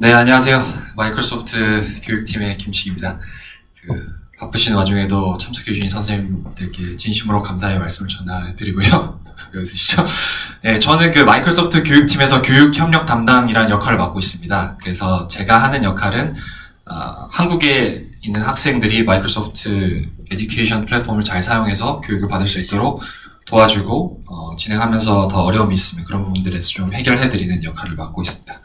네, 안녕하세요. 마이크로소프트 교육팀의 김식입니다. 바쁘신 와중에도 참석해주신 선생님들께 진심으로 감사의 말씀을 전해드리고요. 왜 웃으시죠? 네, 저는 마이크로소프트 교육팀에서 교육 협력 담당이라는 역할을 맡고 있습니다. 그래서 제가 하는 역할은 한국에 있는 학생들이 마이크로소프트 에듀케이션 플랫폼을 잘 사용해서 교육을 받을 수 있도록 도와주고 진행하면서 더 어려움이 있으면 그런 부분들에서 좀 해결해드리는 역할을 맡고 있습니다.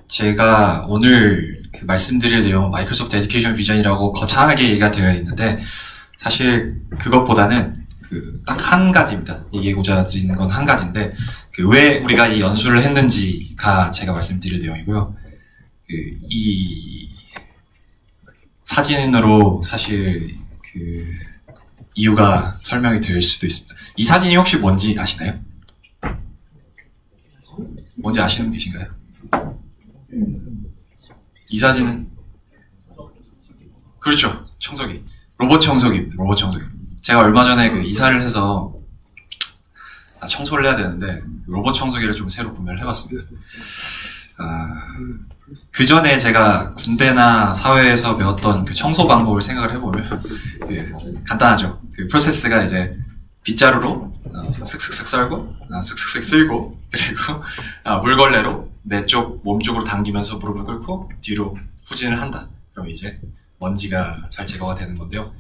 제가 오늘 말씀드릴 내용은 마이크로소프트 에듀케이션 비전이라고 거창하게 얘기가 되어 있는데 사실 그것보다는 딱 한 가지입니다. 얘기하고자 드리는 건 한 가지인데 왜 우리가 이 연수를 했는지가 제가 말씀드릴 내용이고요. 이 사진으로 사실 이유가 설명이 될 수도 있습니다. 이 사진이 혹시 뭔지 아시나요? 뭔지 아시는 분 계신가요? 이 사진은? 그렇죠. 청소기. 로봇 청소기입니다. 로봇 청소기. 제가 얼마 전에 이사를 해서 청소를 해야 되는데 로봇 청소기를 좀 새로 구매를 해봤습니다. 그 전에 제가 군대나 사회에서 배웠던 청소 방법을 생각을 해보면 간단하죠. 프로세스가 이제 빗자루로 슥슥슥 썰고 슥슥슥 쓸고 그리고 물걸레로 내 쪽 몸 쪽으로 당기면서 무릎을 꿇고 뒤로 후진을 한다. 그럼 이제 먼지가 잘 제거가 되는 건데요.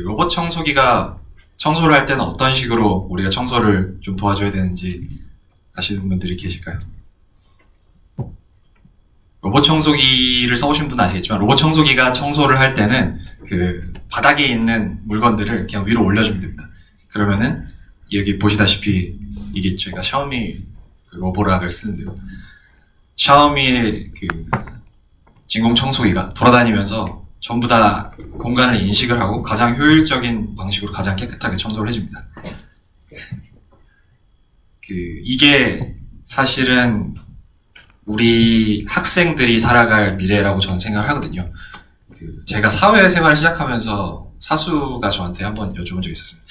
로봇 청소기가 청소를 할 때는 어떤 식으로 우리가 청소를 좀 도와줘야 되는지 아시는 분들이 계실까요? 로봇 청소기를 써보신 분은 아시겠지만 로봇 청소기가 청소를 할 때는 바닥에 있는 물건들을 그냥 위로 올려주면 됩니다. 그러면은 여기 보시다시피 이게 저희가 샤오미 로보락을 쓰는데요. 샤오미의 진공 청소기가 돌아다니면서 전부 다 공간을 인식을 하고 가장 효율적인 방식으로 가장 깨끗하게 청소를 해줍니다. 이게 사실은 우리 학생들이 살아갈 미래라고 저는 생각을 하거든요. 제가 사회생활을 시작하면서 사수가 저한테 한번 여쭤본 적이 있었습니다.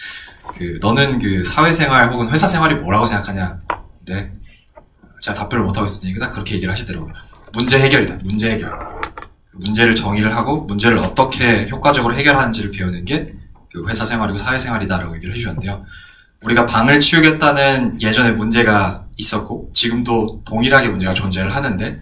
너는 사회생활 혹은 회사생활이 뭐라고 생각하냐? 근데 제가 답변을 못하고 있으니까 딱 그렇게 얘기를 하시더라고요. 문제 해결이다. 문제 해결. 문제를 정의를 하고 문제를 어떻게 효과적으로 해결하는지를 배우는 게 회사생활이고 사회생활이다라고 얘기를 해주셨는데요. 우리가 방을 치우겠다는 예전에 문제가 있었고 지금도 동일하게 문제가 존재를 하는데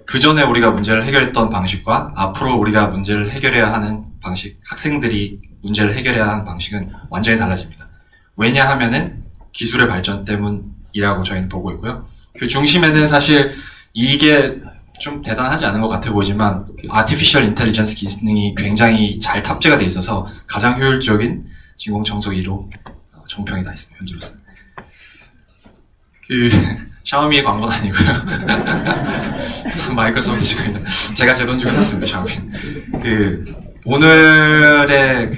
그 전에 우리가 문제를 해결했던 방식과 앞으로 우리가 문제를 해결해야 하는 방식, 학생들이 문제를 해결해야 하는 방식은 완전히 달라집니다. 왜냐하면은 기술의 발전 때문이라고 저희는 보고 있고요. 그 중심에는 사실 이게 좀 대단하지 않은 것 같아 보이지만 아티피셜 인텔리전스 기능이 굉장히 잘 탑재가 돼 있어서 가장 효율적인 진공 청소기로 정평이 나 있습니다. 현재로서. 샤오미의 광고는 아니고요. 마이크로소프트 직원입니다. 제가 제 돈 주고 샀습니다. 샤오미. 오늘의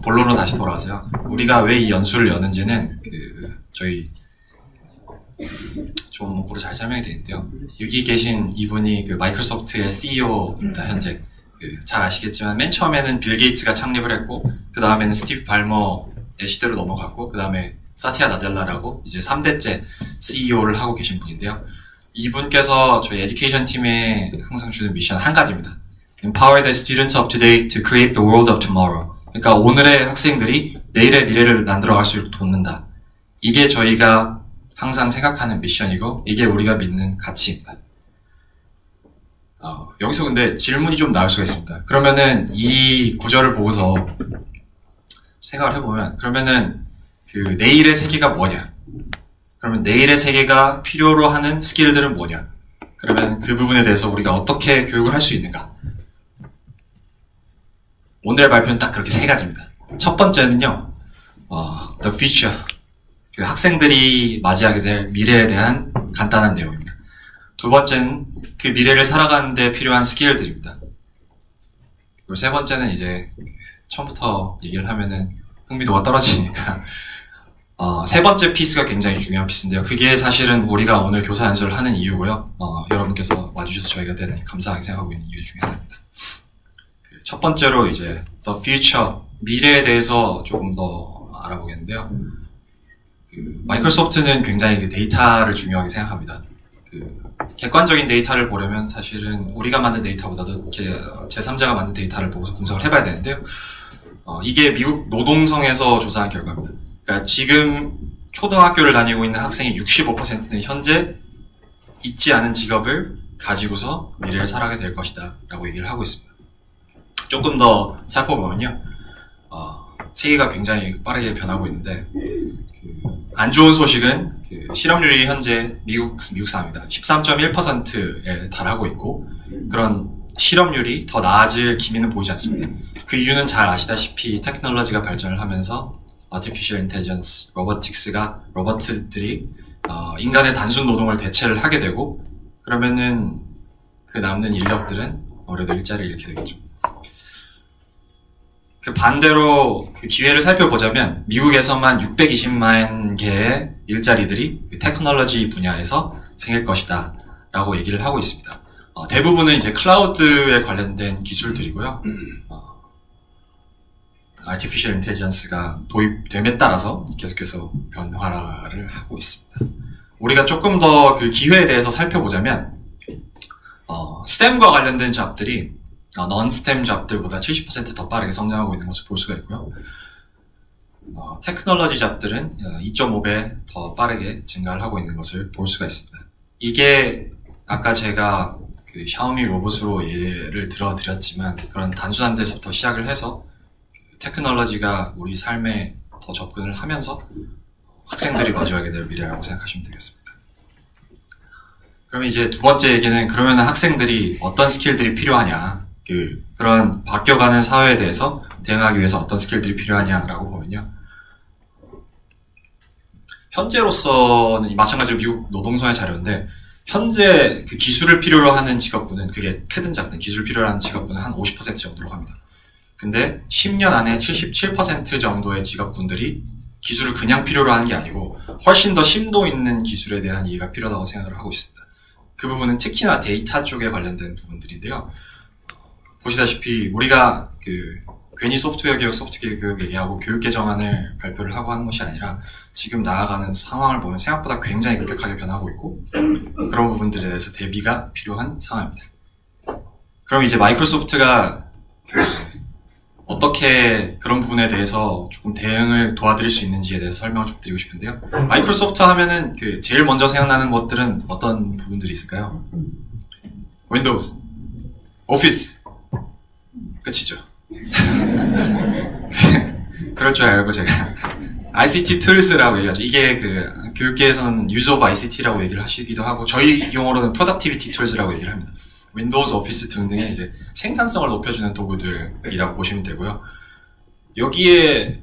본론으로 다시 돌아와서요. 우리가 왜 이 연수를 여는지는 저희 조목으로 잘 설명이 되어 있는데요. 여기 계신 이분이 마이크로소프트의 CEO입니다. 현재 잘 아시겠지만 맨 처음에는 빌 게이츠가 창립을 했고 그 다음에는 스티브 발머의 시대로 넘어갔고 그 다음에 사티아 나델라라고 이제 3대째 CEO를 하고 계신 분인데요. 이분께서 저희 에듀케이션 팀에 항상 주는 미션 한 가지입니다. Empower the students of today to create the world of tomorrow. 그러니까 오늘의 학생들이 내일의 미래를 만들어갈 수 있도록 돕는다. 이게 저희가 항상 생각하는 미션이고 이게 우리가 믿는 가치입니다. 여기서 근데 질문이 좀 나올 수가 있습니다. 그러면은 이 구절을 보고서 생각을 해보면 그러면은 내일의 세계가 뭐냐? 그러면 내일의 세계가 필요로 하는 스킬들은 뭐냐? 그러면 그 부분에 대해서 우리가 어떻게 교육을 할 수 있는가? 오늘의 발표는 딱 그렇게 세 가지입니다. 첫 번째는요, the future. 학생들이 맞이하게 될 미래에 대한 간단한 내용입니다. 두 번째는 그 미래를 살아가는 데 필요한 스킬들입니다. 그리고 세 번째는 이제 처음부터 얘기를 하면은 흥미도가 떨어지니까 세 번째 피스가 굉장히 중요한 피스인데요. 그게 사실은 우리가 오늘 교사 연수를 하는 이유고요. 여러분께서 와주셔서 저희가 대단히 감사하게 생각하고 있는 이유 중에 하나입니다. 첫 번째로 이제 the future, 미래에 대해서 조금 더 알아보겠는데요. 마이크로소프트는 굉장히 그 데이터를 중요하게 생각합니다. 객관적인 데이터를 보려면 사실은 우리가 만든 데이터보다도 제3자가 만든 데이터를 보고서 분석을 해봐야 되는데요. 이게 미국 노동성에서 조사한 결과입니다. 그러니까 지금 초등학교를 다니고 있는 학생의 65%는 현재 있지 않은 직업을 가지고서 미래를 살아가게 될 것이다 라고 얘기를 하고 있습니다. 조금 더 살펴보면요, 세계가 굉장히 빠르게 변하고 있는데, 안 좋은 소식은 실업률이 현재 미국 사입니다. 13.1%에 달하고 있고, 그런 실업률이 더 나아질 기미는 보이지 않습니다. 그 이유는 잘 아시다시피 테크놀로지가 발전을 하면서 Artificial Intelligence, 로버트들이 인간의 단순 노동을 대체를 하게 되고, 그러면은 그 남는 인력들은 아무래도 일자리를 잃게 되겠죠. 그 반대로 그 기회를 살펴보자면 미국에서만 620만 개의 일자리들이 그 테크놀로지 분야에서 생길 것이다 라고 얘기를 하고 있습니다. 대부분은 이제 클라우드에 관련된 기술들이고요. Artificial Intelligence가 도입됨에 따라서 계속해서 변화를 하고 있습니다. 우리가 조금 더 그 기회에 대해서 살펴보자면 STEM과 관련된 잡들이 non-STEM 잡들보다 70% 더 빠르게 성장하고 있는 것을 볼 수가 있고요. 테크놀로지 잡들은 2.5배 더 빠르게 증가를 하고 있는 것을 볼 수가 있습니다. 이게 아까 제가 그 샤오미 로봇으로 예를 들어드렸지만 그런 단순한 데서부터 시작을 해서 테크놀로지가 우리 삶에 더 접근을 하면서 학생들이 마주하게 될 미래라고 생각하시면 되겠습니다. 그럼 이제 두 번째 얘기는 그러면 학생들이 어떤 스킬들이 필요하냐, 그런 바뀌어가는 사회에 대해서 대응하기 위해서 어떤 스킬들이 필요하냐라고 보면요. 현재로서는 마찬가지로 미국 노동성의 자료인데 현재 그 기술을 필요로 하는 직업군은 그게 크든 작든 기술을 필요로 하는 직업군은 한 50% 정도로 합니다. 근데 10년 안에 77% 정도의 직업군들이 기술을 그냥 필요로 하는 게 아니고 훨씬 더 심도 있는 기술에 대한 이해가 필요하다고 생각을 하고 있습니다. 그 부분은 특히나 데이터 쪽에 관련된 부분들인데요. 보시다시피 우리가 괜히 소프트웨어 교육 얘기하고 교육 개정안을 발표를 하고 하는 것이 아니라 지금 나아가는 상황을 보면 생각보다 굉장히 급격하게 변하고 있고 그런 부분들에 대해서 대비가 필요한 상황입니다. 그럼 이제 마이크로소프트가 어떻게 그런 부분에 대해서 조금 대응을 도와드릴 수 있는지에 대해서 설명을 좀 드리고 싶은데요. 마이크로소프트 하면은 제일 먼저 생각나는 것들은 어떤 부분들이 있을까요? 윈도우즈, 오피스, 끝이죠. 그럴 줄 알고 제가 ICT Tools라고 얘기하죠. 이게 교육계에서는 Use of ICT라고 얘기를 하시기도 하고 저희 용어로는 Productivity Tools라고 얘기를 합니다. 윈도우즈, 오피스 등등의 이제 생산성을 높여주는 도구들이라고 보시면 되고요. 여기에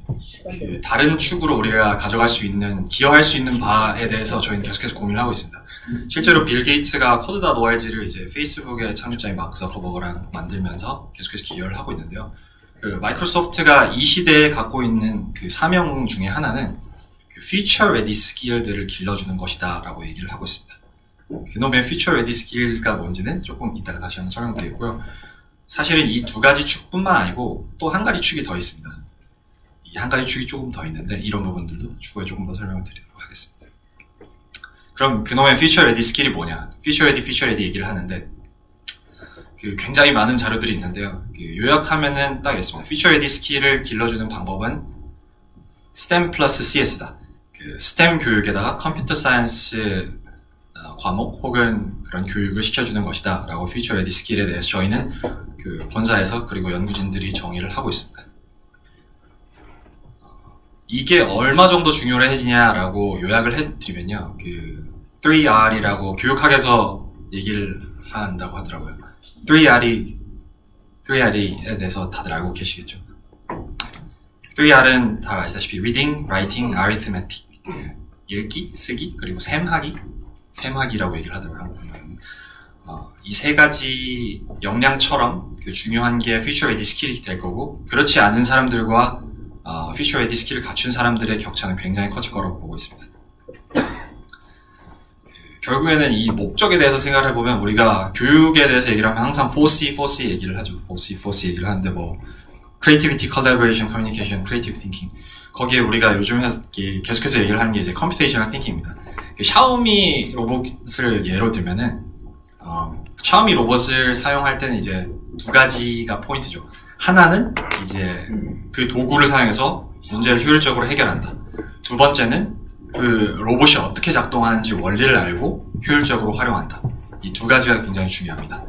다른 축으로 우리가 가져갈 수 있는, 기여할 수 있는 바에 대해서 저희는 계속해서 고민을 하고 있습니다. 실제로 빌 게이츠가 코드.org를 이제 페이스북의 창립자인 마크 저커버거랑 만들면서 계속해서 기여를 하고 있는데요. 마이크로소프트가 이 시대에 갖고 있는 그 사명 중에 하나는 Future Ready Skill들을 길러주는 것이다 라고 얘기를 하고 있습니다. 그놈의 Future Ready Skills가 뭔지는 조금 이따가 다시 한번 설명드리고요. 사실은 이 두 가지 축뿐만 아니고 또 한 가지 축이 더 있습니다. 이 한 가지 축이 조금 더 있는데 이런 부분들도 추후에 조금 더 설명을 드리도록 하겠습니다. 그럼 그놈의 Future Ready Skill이 뭐냐? Future Ready 얘기를 하는데 굉장히 많은 자료들이 있는데요. 요약하면은 딱 이렇습니다. Future Ready Skill을 길러주는 방법은 STEM 플러스 CS다. STEM 교육에다가 컴퓨터 사이언스 과목 혹은 그런 교육을 시켜주는 것이다 라고 Future Ready Skill에 대해서 저희는 본사에서 그리고 연구진들이 정의를 하고 있습니다. 이게 얼마 정도 중요해지냐라고 요약을 해드리면요. 3R이라고 교육학에서 얘기를 한다고 하더라고요. 3R에 대해서 다들 알고 계시겠죠. 3R은 다 아시다시피 Reading, Writing, Arithmetic, 읽기, 쓰기, 그리고 셈하기라고 얘기를 하더라고요. 이 세 가지 역량처럼 중요한 게 Future Ready Skill이 될 거고 그렇지 않은 사람들과 Future Ready Skill을 갖춘 사람들의 격차는 굉장히 커질 거라고 보고 있습니다. 결국에는 이 목적에 대해서 생각을 해보면 우리가 교육에 대해서 얘기를 하면 항상 4C 얘기를 하죠. 4C 얘기를 하는데 Creativity, Collaboration, Communication, Creative Thinking 거기에 우리가 요즘 계속해서 얘기를 하는 게 이제 컴퓨테이셔널 띵킹입니다. 샤오미 로봇을 예로 들면은 샤오미 로봇을 사용할 때는 이제 두 가지가 포인트죠. 하나는 이제 그 도구를 사용해서 문제를 효율적으로 해결한다. 두 번째는 그 로봇이 어떻게 작동하는지 원리를 알고 효율적으로 활용한다. 이 두 가지가 굉장히 중요합니다.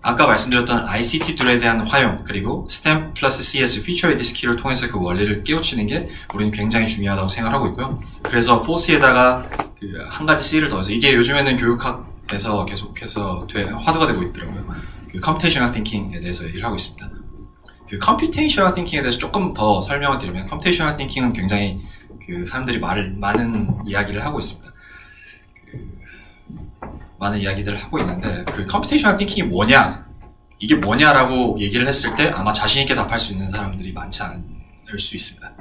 아까 말씀드렸던 ICT 툴에 대한 활용, 그리고 STEM 플러스 CS Feature AD 스킬을 통해서 그 원리를 깨우치는 게 우리는 굉장히 중요하다고 생각하고 있고요. 그래서 포스에다가 그 한 가지 C를 더해서, 이게 요즘에는 교육학에서 계속해서 화두가 되고 있더라고요. 그 Computational Thinking에 대해서 얘기를 하고 있습니다. 그 Computational Thinking에 대해서 조금 더 설명을 드리면, Computational Thinking은 굉장히 그 사람들이 많은 이야기를 하고 있습니다. 많은 이야기들을 하고 있는데, 그 Computational Thinking이 뭐냐, 이게 뭐냐라고 얘기를 했을 때 아마 자신있게 답할 수 있는 사람들이 많지 않을 수 있습니다.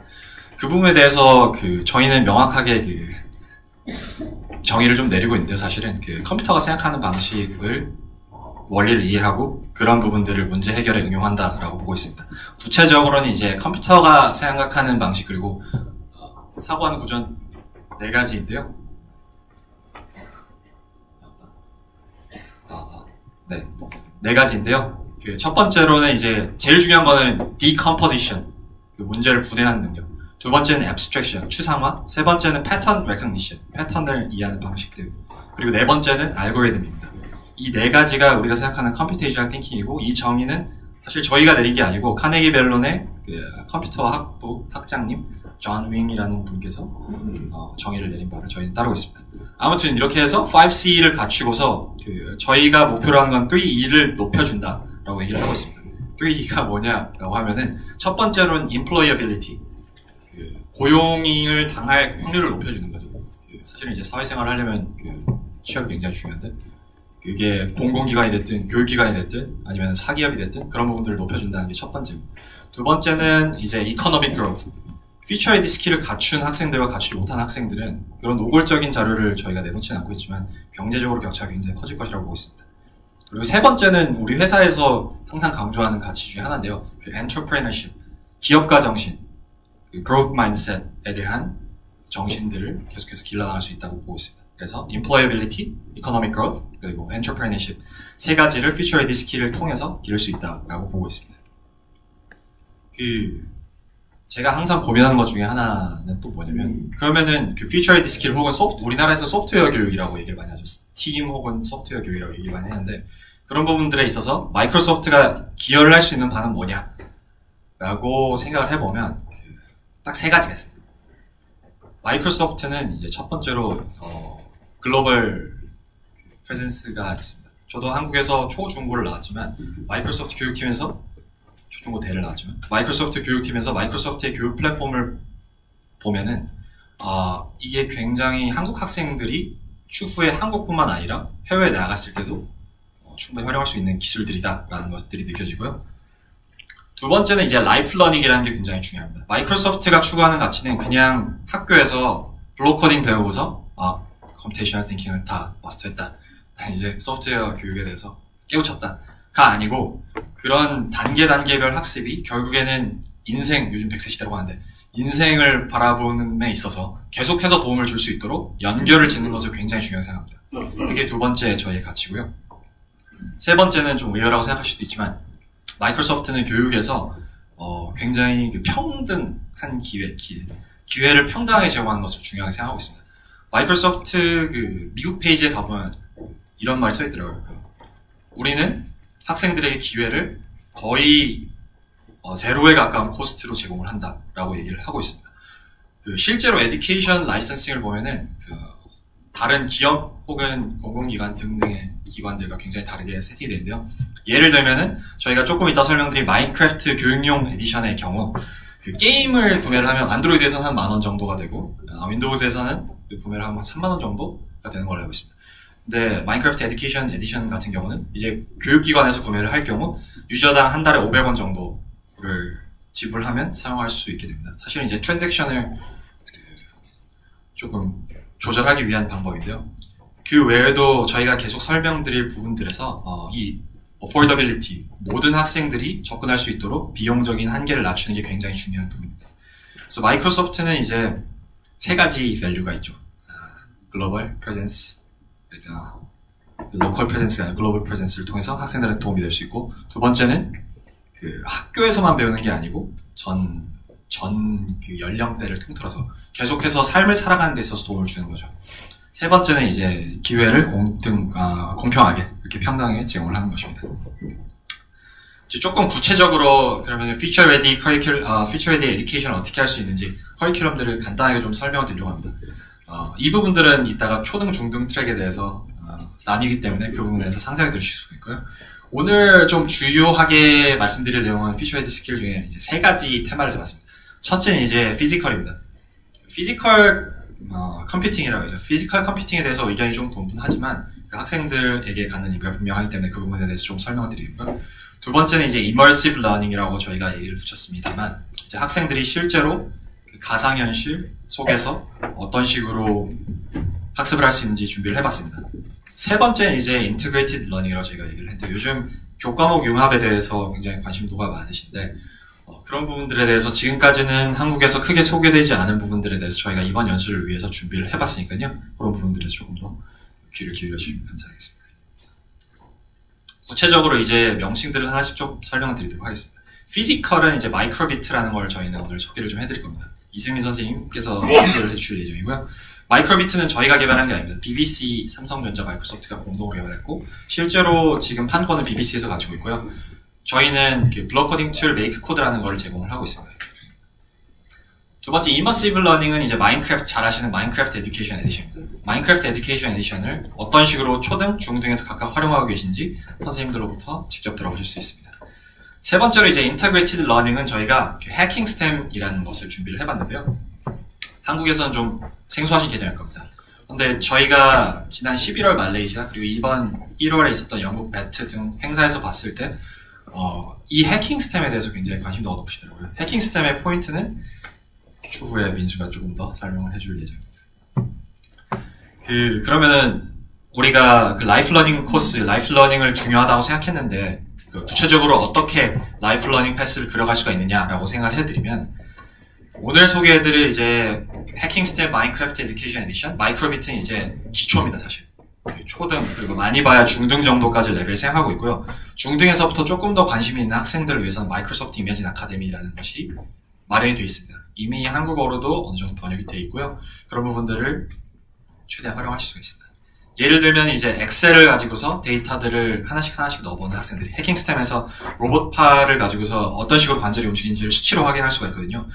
그 부분에 대해서 저희는 명확하게 정의를 좀 내리고 있는데요. 사실은 컴퓨터가 생각하는 방식을 원리를 이해하고 그런 부분들을 문제 해결에 응용한다라고 보고 있습니다. 구체적으로는 이제 컴퓨터가 생각하는 방식, 그리고 사고하는 구조는 4가지인데요. 네, 4가지인데요. 첫 번째로는 이제 제일 중요한 거는 decomposition, 문제를 분해하는 능력. 두 번째는 abstraction, 추상화. 세 번째는 pattern recognition, 패턴을 이해하는 방식들. 그리고 네 번째는 algorithm입니다. 이 4가지가 우리가 생각하는 computational thinking이고, 이 정의는 사실 저희가 내린 게 아니고 카네기 멜론의 컴퓨터 학부 학장님 존 윙이라는 분께서 정의를 내린 바를 저희는 따르고 있습니다. 아무튼 이렇게 해서 5C를 갖추고서 저희가 목표로 하는 건 3E를 높여준다라고 얘기를 하고 있습니다. 3E가 뭐냐라고 하면은, 첫 번째로는 employability, 고용을 당할 확률을 높여주는 거죠. 사실은 이제 사회생활을 하려면 취업이 굉장히 중요한데, 그게 공공기관이 됐든 교육기관이 됐든 아니면 사기업이 됐든 그런 부분들을 높여준다는 게 첫 번째고, 두 번째는 이제 economic growth, Feature AD 스킬을 갖춘 학생들과 갖추지 못한 학생들은 그런 노골적인 자료를 저희가 내놓지는 않고 있지만 경제적으로 격차가 굉장히 커질 것이라고 보고 있습니다. 그리고 세 번째는 우리 회사에서 항상 강조하는 가치 중에 하나인데요. entrepreneurship, 기업가 정신, growth mindset에 대한 정신들을 계속해서 길러나갈 수 있다고 보고 있습니다. 그래서 employability, economic growth, 그리고 entrepreneurship, 3가지를 Feature AD 스킬을 통해서 기를 수 있다고 보고 있습니다. 제가 항상 고민하는 것 중에 하나는 또 뭐냐면, 그러면은 Feature AD 스킬 혹은 우리나라에서 소프트웨어 교육이라고 얘기를 많이 하죠. 스팀 혹은 소프트웨어 교육이라고 얘기를 많이 하는데, 그런 부분들에 있어서 마이크로소프트가 기여를 할 수 있는 바는 뭐냐 라고 생각을 해보면 딱 3가지가 있습니다. 마이크로소프트는 이제 첫 번째로 글로벌 프레젠스가 있습니다. 저도 한국에서 초, 중고를 나왔지만 마이크로소프트 교육팀에서 초중고 대를 나왔지만 마이크로소프트 교육팀에서 마이크로소프트의 교육 플랫폼을 보면은 이게 굉장히 한국 학생들이 추후에 한국뿐만 아니라 해외에 나갔을 때도 충분히 활용할 수 있는 기술들이다라는 것들이 느껴지고요. 두 번째는 이제 라이프 러닝이라는 게 굉장히 중요합니다. 마이크로소프트가 추구하는 가치는 그냥 학교에서 블록 코딩 배우고서 컴퓨테이셔널 띵킹을 다 마스터했다, 이제 소프트웨어 교육에 대해서 깨우쳤다가 아니고, 그런 단계별 학습이 결국에는 인생, 요즘 100세 시대라고 하는데 인생을 바라보는 데 있어서 계속해서 도움을 줄 수 있도록 연결을 짓는 것을 굉장히 중요하게 생각합니다. 그게 두 번째 저희의 가치고요. 세 번째는 좀 의외라고 생각할 수도 있지만, 마이크로소프트는 교육에서 굉장히 평등한 기회를 평등하게 제공하는 것을 중요하게 생각하고 있습니다. 마이크로소프트 미국 페이지에 가보면 이런 말이 써있더라고요. 우리는 학생들에게 기회를 거의 제로에 가까운 코스트로 제공을 한다라고 얘기를 하고 있습니다. 실제로 에듀케이션 라이선싱을 보면은 다른 기업 혹은 공공기관 등등의 기관들과 굉장히 다르게 세팅이 되는데요. 예를 들면은 저희가 조금 이따 설명드린 마인크래프트 교육용 에디션의 경우, 게임을 구매를 하면 안드로이드에서는 한 10,000원 정도가 되고 윈도우즈에서는 구매를 하면 30,000원 정도가 되는 걸로 알고 있습니다. 근데 마인크래프트 에듀케이션 에디션 같은 경우는 이제 교육기관에서 구매를 할 경우 유저당 한 달에 500원 정도를 지불하면 사용할 수 있게 됩니다. 사실은 이제 트랜잭션을 조금 조절하기 위한 방법인데요. 그 외에도 저희가 계속 설명드릴 부분들에서 이 affordability, 모든 학생들이 접근할 수 있도록 비용적인 한계를 낮추는 게 굉장히 중요한 부분입니다. 그래서 마이크로소프트는 이제 세 가지 밸류가 있죠. 글로벌 프레젠스, 그러니까 로컬 프레젠스가 아니라 글로벌 프레젠스를 통해서 학생들한테 도움이 될 수 있고, 두 번째는 그 학교에서만 배우는 게 아니고 그 연령대를 통틀어서 계속해서 삶을 살아가는 데 있어서 도움을 주는 거죠. 세 번째는 이제 기회를 공평하게 이렇게 평등하게 제공을 하는 것입니다. 이제 조금 구체적으로 그러면 Future Ready Education 어떻게 할 수 있는지 커리큘럼들을 간단하게 좀 설명을 드리려고 합니다. 이 부분들은 이따가 초등, 중등 트랙에 대해서 나뉘기 때문에 그 부분에 대해서 상세하게 들으실 수 있고요. 오늘 좀 주요하게 말씀드릴 내용은 Future Ready 스킬 중에 이제 세 가지 테마를 잡았습니다. 첫째는 이제 피지컬입니다. 피지컬 컴퓨팅이라고 하죠. 피지컬 컴퓨팅에 대해서 의견이 좀 분분하지만 그 학생들에게 갖는 의미가 분명하기 때문에 그 부분에 대해서 좀 설명을 드리고요. 두 번째는 이제 immersive learning이라고 저희가 얘기를 붙였습니다만, 이제 학생들이 실제로 그 가상현실 속에서 어떤 식으로 학습을 할 수 있는지 준비를 해봤습니다. 세 번째는 이제 integrated learning이라고 저희가 얘기를 했는데, 요즘 교과목 융합에 대해서 굉장히 관심도가 많으신데, 그런 부분들에 대해서 지금까지는 한국에서 크게 소개되지 않은 부분들에 대해서 저희가 이번 연수를 위해서 준비를 해봤으니까요. 그런 부분들에서 조금 더 귀를 기울여주시면 감사하겠습니다. 구체적으로 이제 명칭들을 하나씩 좀 설명을 드리도록 하겠습니다. 피지컬은 이제 마이크로비트라는 걸 저희는 오늘 소개를 좀 해드릴 겁니다. 이승민 선생님께서 소개를 해주실 예정이고요. 마이크로비트는 저희가 개발한 게 아닙니다. BBC, 삼성전자, 마이크로소프트가 공동으로 개발했고, 실제로 지금 판권은 BBC에서 가지고 있고요. 저희는 그 블록 코딩 툴 메이크 코드라는 걸 제공을 하고 있습니다. 두 번째, immersive learning은 이제 마인크래프트 잘 아시는 마인크래프트 에듀케이션 에디션입니다. 마인크래프트 에듀케이션 에디션을 어떤 식으로 초등, 중등에서 각각 활용하고 계신지 선생님들로부터 직접 들어보실 수 있습니다. 세 번째로 이제 integrated learning은 저희가 해킹 스템이라는 것을 준비를 해봤는데요. 한국에서는 좀 생소하신 개념일 겁니다. 근데 저희가 지난 11월 말레이시아 그리고 이번 1월에 있었던 영국 배트 등 행사에서 봤을 때 이 해킹 스템에 대해서 굉장히 관심도가 높으시더라고요. 해킹 스템의 포인트는 추후에 민수가 조금 더 설명을 해줄 예정입니다. 그러면은 우리가 그 라이프 러닝 코스, 라이프 러닝을 중요하다고 생각했는데 구체적으로 어떻게 라이프 러닝 패스를 그려갈 수가 있느냐라고 생각을 해드리면, 오늘 소개해드릴 이제 해킹 스텝 마인크래프트 에듀케이션 에디션, 마이크로비트는 이제 기초입니다, 사실. 초등, 그리고 많이 봐야 중등 정도까지 레벨을 생각하고 있고요. 중등에서부터 조금 더 관심이 있는 학생들을 위해서는 마이크로소프트 이미진 아카데미라는 것이 마련이 되어 있습니다. 이미 한국어로도 어느 정도 번역이 되어 있고요. 그런 부분들을 최대한 활용하실 수가 있습니다. 예를 들면 이제 엑셀을 가지고서 데이터들을 하나씩 넣어보는 학생들이 해킹 스템에서 로봇파를 가지고서 어떤 식으로 관절이 움직이는지를 수치로 확인할 수가 있거든요.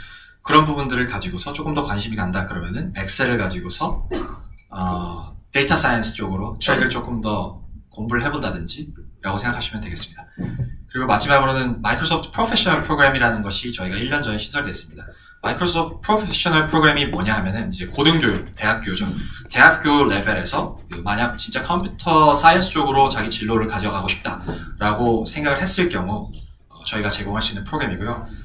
그런 부분들을 가지고서 조금 더 관심이 간다 그러면은 엑셀을 가지고서 데이터 사이언스 쪽으로 트랙을 조금 더 공부를 해본다든지 라고 생각하시면 되겠습니다. 그리고 마지막으로는 마이크로소프트 프로페셔널 프로그램이라는 것이 저희가 1년 전에 신설됐습니다. 마이크로소프트 프로페셔널 프로그램이 뭐냐 하면은 이제 고등교육, 대학교죠. 대학교 레벨에서 만약 진짜 컴퓨터 사이언스 쪽으로 자기 진로를 가져가고 싶다라고 생각을 했을 경우 저희가 제공할 수 있는 프로그램이고요.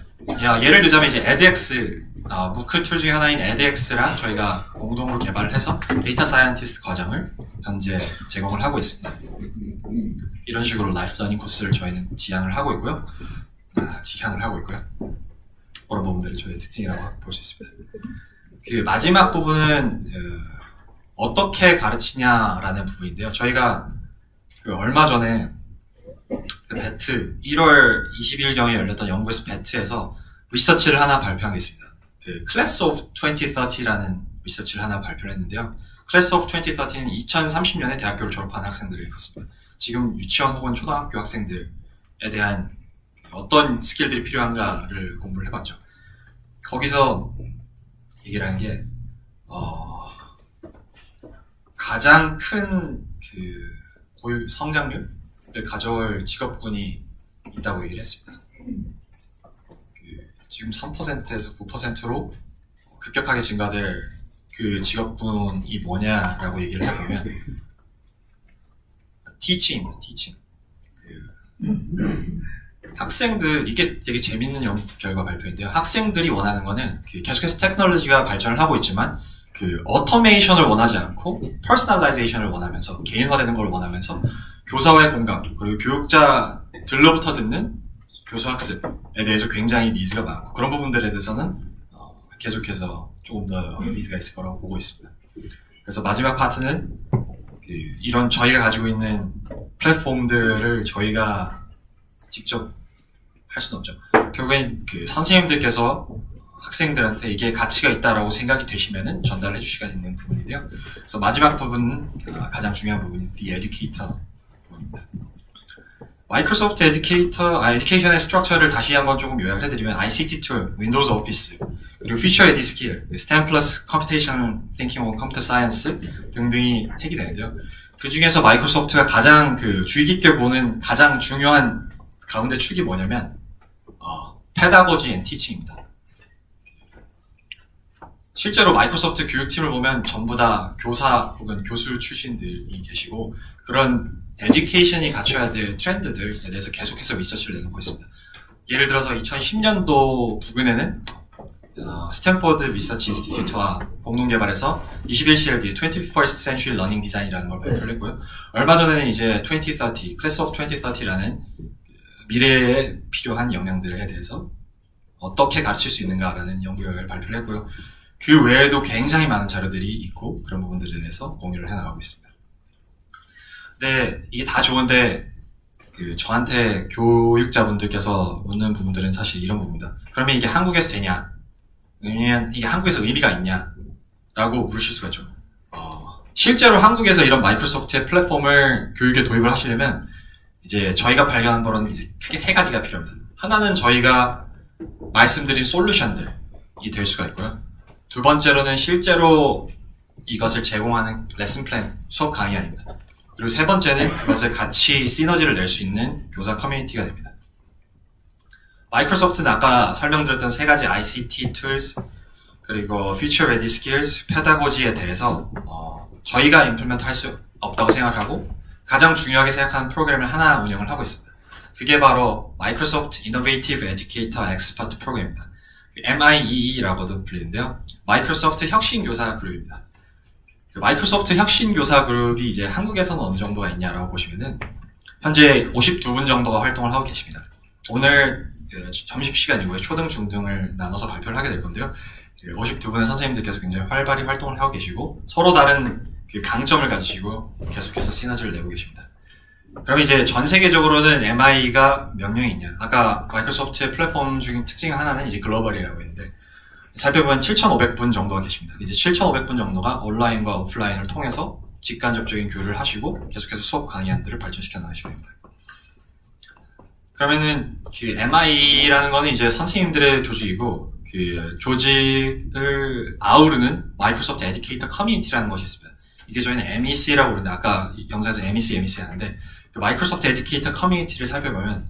예를 들자면 이제 edX, 무크 툴 중에 하나인 edX랑 저희가 공동으로 개발을 해서 데이터 사이언티스트 과정을 현재 제공을 하고 있습니다. 이런 식으로 라이프 러닝 코스를 저희는 지향을 하고 있고요. 그런 부분들이 저희의 특징이라고 볼 수 있습니다. 그 마지막 부분은 어떻게 가르치냐라는 부분인데요. 저희가 얼마 전에 그 배트 1월 20일경에 열렸던 영국에서 배트에서 리서치를 하나 발표한 게 있습니다. 그 Class of 2030라는 리서치를 하나 발표를 했는데요. Class of 2030는 2030년에 대학교를 졸업하는 학생들을 일컫습니다. 지금 유치원 혹은 초등학교 학생들에 대한 어떤 스킬들이 필요한가를 공부를 해봤죠. 거기서 얘기를 한 게 가장 큰 성장률 가져올 직업군이 있다고 얘기를 했습니다. 지금 3%에서 9%로 급격하게 증가될 그 직업군이 뭐냐라고 얘기를 해보면 teaching입니다. teaching. 학생들, 이게 되게 재밌는 연구 결과 발표인데요. 학생들이 원하는 거는 계속해서 테크놀로지가 발전을 하고 있지만 오토메이션을 원하지 않고 퍼스널라이제이션을 원하면서 개인화되는 걸 원하면서 교사와의 공감, 그리고 교육자들로부터 듣는 교수 학습에 대해서 굉장히 니즈가 많고, 그런 부분들에 대해서는 계속해서 조금 더 니즈가 있을 거라고 보고 있습니다. 그래서 마지막 파트는 이런 저희가 가지고 있는 플랫폼들을 저희가 직접 할 수는 없죠. 결국엔 선생님들께서 학생들한테 이게 가치가 있다라고 생각이 되시면은 전달해 주시가 있는 부분인데요. 그래서 마지막 부분은 가장 중요한 부분이 The Educator 부분입니다. 마이크로소프트 에듀케이션의 스트럭처를 다시 한번 조금 요약을 해드리면 ICT 툴, 윈도우즈 오피스, 그리고 Future Edu Skill, STEM 플러스 Computational Thinking or Computer Science 등등이 핵이 되는데요. 그 중에서 마이크로소프트가 가장 주의 깊게 보는 가장 중요한 가운데 축이 뭐냐면 Pedagogy and Teaching입니다. 실제로 마이크로소프트 교육팀을 보면 전부 다 교사 혹은 교수 출신들이 계시고 그런 에듀케이션이 갖춰야 될 트렌드들에 대해서 계속해서 리서치를 내놓고 있습니다. 예를 들어서 2010년도 부근에는 스탠포드 리서치 인스티튜트와 공동 개발해서 21CLD, 21st Century Learning Design이라는 걸 발표를 했고요. 얼마 전에는 이제 2030, Class of 2030라는 미래에 필요한 역량들에 대해서 어떻게 가르칠 수 있는가라는 연구 결과를 발표를 했고요. 그 외에도 굉장히 많은 자료들이 있고 그런 부분들에 대해서 공유를 해나가고 있습니다. 근데 이게 다 좋은데 저한테 교육자분들께서 묻는 부분들은 사실 이런 부분입니다. 그러면 이게 한국에서 되냐? 아니면 이게 한국에서 의미가 있냐? 라고 물으실 수가 있죠. 실제로 한국에서 이런 마이크로소프트의 플랫폼을 교육에 도입을 하시려면 이제 저희가 발견한 거는 이제 크게 세 가지가 필요합니다. 하나는 저희가 말씀드린 솔루션들이 될 수가 있고요. 두 번째로는 실제로 이것을 제공하는 레슨 플랜, 수업 강의안입니다. 그리고 세 번째는 그것을 같이 시너지를 낼 수 있는 교사 커뮤니티가 됩니다. 마이크로소프트는 아까 설명드렸던 세 가지 ICT 툴스, 그리고 Future Ready Skills, 페다고지에 대해서 저희가 임플리먼트 할 수 없다고 생각하고 가장 중요하게 생각하는 프로그램을 하나 운영을 하고 있습니다. 그게 바로 마이크로소프트 Innovative Educator Expert 프로그램입니다. MIEE라고도 불리는데요. 마이크로소프트 혁신교사 그룹입니다. 마이크로소프트 혁신교사 그룹이 이제 한국에서는 어느 정도가 있냐라고 보시면은 현재 52분 정도가 활동을 하고 계십니다. 오늘 점심시간 이후에 초등, 중등을 나눠서 발표를 하게 될 건데요. 52분의 선생님들께서 굉장히 활발히 활동을 하고 계시고 서로 다른 강점을 가지시고 계속해서 시너지를 내고 계십니다. 그럼 이제 전 세계적으로는 MI가 몇 명이 있냐? 아까 마이크로소프트의 플랫폼 중인 특징 하나는 이제 글로벌이라고 했는데 살펴보면 7,500분 정도가 계십니다. 이제 7,500분 정도가 온라인과 오프라인을 통해서 직간접적인 교류를 하시고 계속해서 수업 강의안들을 발전시켜 나가시게 됩니다. 그러면은 MI라는 거는 이제 선생님들의 조직이고 조직을 아우르는 마이크로소프트 에듀케이터 커뮤니티라는 것이 있습니다. 이게 저희는 MEC라고 부르는데 아까 영상에서 MEC 하는데 마이크로소프트 에듀케이터 커뮤니티를 살펴보면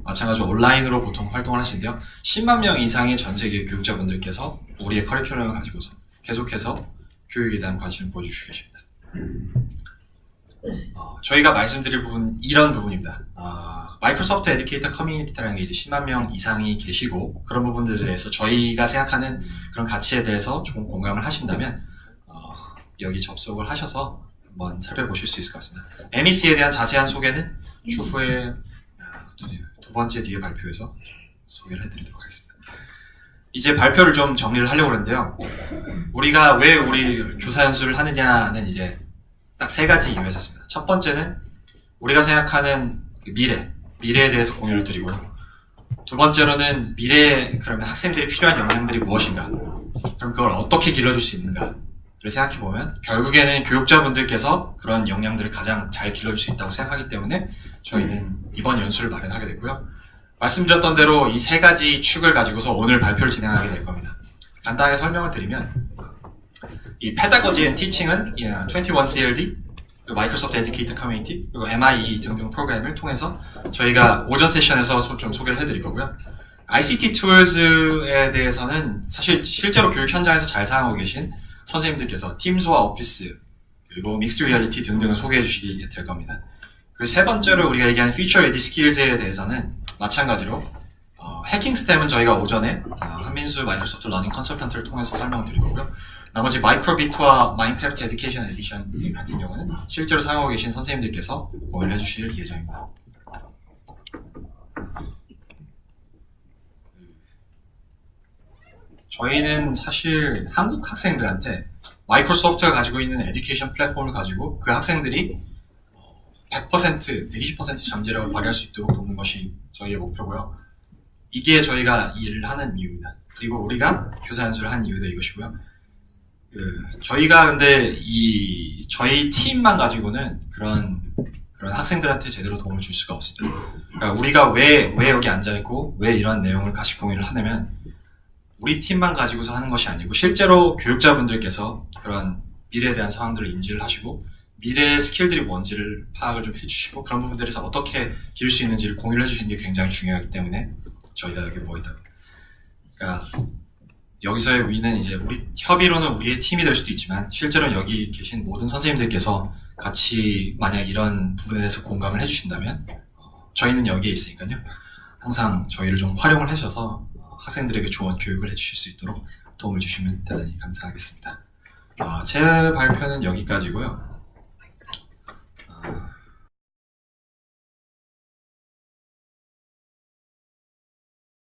마찬가지로 온라인으로 보통 활동을 하시는데요. 10만 명 이상의 전 세계 교육자분들께서 우리의 커리큘럼을 가지고서 계속해서 교육에 대한 관심을 보여주시고 계십니다. 저희가 말씀드릴 부분 이런 부분입니다. 마이크로소프트 에듀케이터 커뮤니티라는 게 이제 10만 명 이상이 계시고 그런 부분들에 대해서 저희가 생각하는 그런 가치에 대해서 조금 공감을 하신다면 여기 접속을 하셔서 한번 살펴보실 수 있을 것 같습니다. MEC에 대한 자세한 소개는 추후에 두 번째 뒤에 발표에서 소개를 해드리도록 하겠습니다. 이제 발표를 좀 정리를 하려고 하는데요. 우리가 왜 우리 교사 연수를 하느냐는 이제 딱 세 가지 이유가 있었습니다. 첫 번째는 우리가 생각하는 미래에 대해서 공유를 드리고요. 두 번째로는 그러면 학생들이 필요한 역량들이 무엇인가? 그럼 그걸 어떻게 길러줄 수 있는가? 를 생각해보면 결국에는 교육자분들께서 그런 역량들을 가장 잘 길러줄 수 있다고 생각하기 때문에 저희는 이번 연수를 마련하게 됐고요. 말씀드렸던 대로 이 세 가지 축을 가지고서 오늘 발표를 진행하게 될 겁니다. 간단하게 설명을 드리면 이 Pedagogy and Teaching은 21CLD, 마이크로소프트 에듀케이터 커뮤니티, 그리고 MIE 등등 프로그램을 통해서 저희가 오전 세션에서 좀 소개를 해드릴 거고요. ICT 툴즈에 대해서는 사실 실제로 교육 현장에서 잘 사용하고 계신 선생님들께서 팀스와 오피스 그리고 믹스드 리얼리티 등등을 소개해 주시게 될 겁니다. 그리고 세 번째로 우리가 얘기하는 Future Ready Skills에 대해서는 마찬가지로 해킹 스템은 저희가 오전에 한민수 마이크로소프트 러닝 컨설턴트를 통해서 설명을 드릴 거고요. 나머지 마이크로비트와 마인크래프트 에듀케이션 에디션 같은 경우는 실제로 사용하고 계신 선생님들께서 공유를 해주실 예정입니다. 저희는 사실 한국 학생들한테 마이크로소프트가 가지고 있는 에듀케이션 플랫폼을 가지고 그 학생들이 100%, 120% 잠재력을 발휘할 수 있도록 돕는 것이 저희의 목표고요. 이게 저희가 일을 하는 이유입니다. 그리고 우리가 교사 연수를 한 이유도 이것이고요. 저희가 근데 저희 팀만 가지고는 그런 학생들한테 제대로 도움을 줄 수가 없습니다. 그러니까 우리가 왜 여기 앉아있고 왜 이런 내용을 같이 공유를 하냐면 우리 팀만 가지고서 하는 것이 아니고 실제로 교육자분들께서 그런 미래에 대한 상황들을 인지를 하시고 미래의 스킬들이 뭔지를 파악을 좀 해주시고 그런 부분들에서 어떻게 기를 수 있는지를 공유를 해주시는 게 굉장히 중요하기 때문에 저희가 여기 모이다. 그러니까 여기서의 위는 이제 우리 협의로는 우리의 팀이 될 수도 있지만 실제로는 여기 계신 모든 선생님들께서 같이 만약 이런 부분에 대해서 공감을 해주신다면 저희는 여기에 있으니까요. 항상 저희를 좀 활용을 해주셔서 학생들에게 좋은 교육을 해주실 수 있도록 도움을 주시면 대단히 감사하겠습니다. 제 발표는 여기까지고요.